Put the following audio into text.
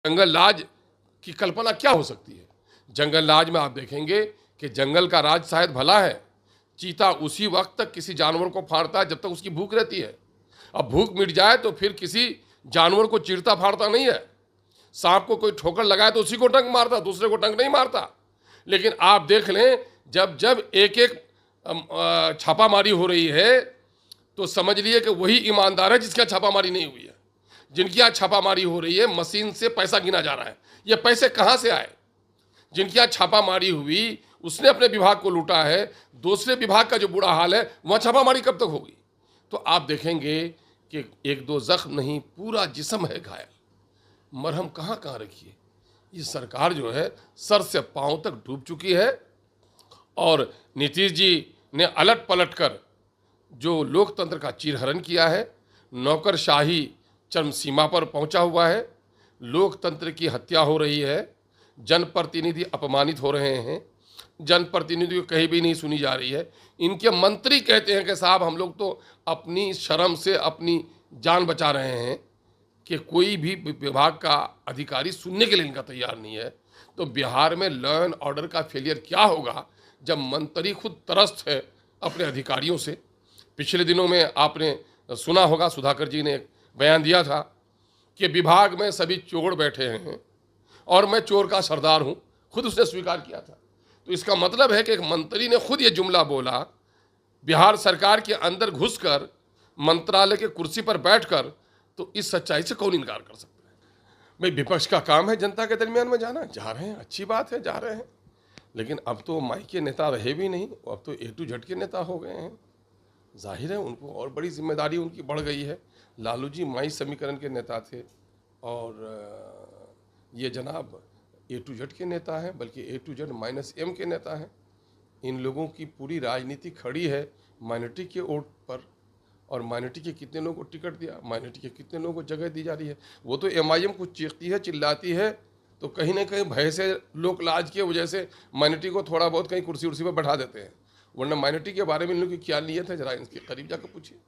जंगल राज की कल्पना क्या हो सकती है? जंगल राज में आप देखेंगे कि जंगल का राज शायद भला है। चीता उसी वक्त तक किसी जानवर को फाड़ता है जब तक उसकी भूख रहती है। अब भूख मिट जाए तो फिर किसी जानवर को चीरता फाड़ता नहीं है। सांप को कोई ठोकर लगाए तो उसी को टंक मारता, दूसरे को टंक नहीं मारता। लेकिन आप देख लें, जब जब एक एक छापामारी हो रही है तो समझ लिए कि वही ईमानदार है जिसकी छापामारी नहीं हुई है। जिनकी यहाँ छापामारी हो रही है, मशीन से पैसा गिना जा रहा है। ये पैसे कहाँ से आए? जिनकी यहाँ छापामारी हुई उसने अपने विभाग को लूटा है, दूसरे विभाग का जो बुरा हाल है वहाँ छापामारी कब तक होगी? तो आप देखेंगे कि एक दो जख्म नहीं, पूरा जिस्म है घायल। मरहम कहाँ कहाँ रखिए। ये सरकार जो है सर से पांव तक डूब चुकी है और नीतीश जी ने अलट पलट कर जो लोकतंत्र का चीरहरण किया है, नौकरशाही चरम सीमा पर पहुंचा हुआ है, लोकतंत्र की हत्या हो रही है, जनप्रतिनिधि अपमानित हो रहे हैं, जनप्रतिनिधि को कहीं भी नहीं सुनी जा रही है। इनके मंत्री कहते हैं कि साहब हम लोग तो अपनी शर्म से अपनी जान बचा रहे हैं, कि कोई भी विभाग का अधिकारी सुनने के लिए इनका तैयार नहीं है। तो बिहार में लॉ एंड ऑर्डर का फेलियर क्या होगा जब मंत्री खुद त्रस्त है अपने अधिकारियों से। पिछले दिनों में आपने सुना होगा, सुधाकर जी ने एक बयान दिया था कि विभाग में सभी चोर बैठे हैं और मैं चोर का सरदार हूं, खुद उसने स्वीकार किया था। तो इसका मतलब है कि एक मंत्री ने खुद ये जुमला बोला, बिहार सरकार के अंदर घुसकर मंत्रालय के कुर्सी पर बैठकर। तो इस सच्चाई से कौन इनकार कर सकता है? भाई विपक्ष का काम है जनता के दरमियान में जाना, जा रहे हैं, अच्छी बात है, जा रहे हैं। लेकिन अब तो माई के नेता रहे भी नहीं, अब तो ए टू जेड के नेता हो गए हैं। जाहिर है उनको और बड़ी जिम्मेदारी उनकी बढ़ गई है। लालू जी माई समीकरण के नेता थे और ये जनाब ए टू जेड के नेता हैं, बल्कि ए टू जेड -M के नेता हैं। इन लोगों की पूरी राजनीति खड़ी है माइनॉरिटी के वोट पर, और माइनॉरिटी के कितने लोगों को टिकट दिया, माइनॉरिटी के कितने लोगों को जगह दी जा रही है। वो तो MIM कुछ चीखती है, चिल्लाती है तो कहीं ना कहीं भय से, लोक लाज की वजह से माइनॉरिटी को थोड़ा बहुत कहीं कुर्सी उर्सी पर बैठा देते हैं, वरना माइनॉरिटी के बारे में इन लोगों की क्या नीयत है जरा इनके करीब जाकर पूछिए।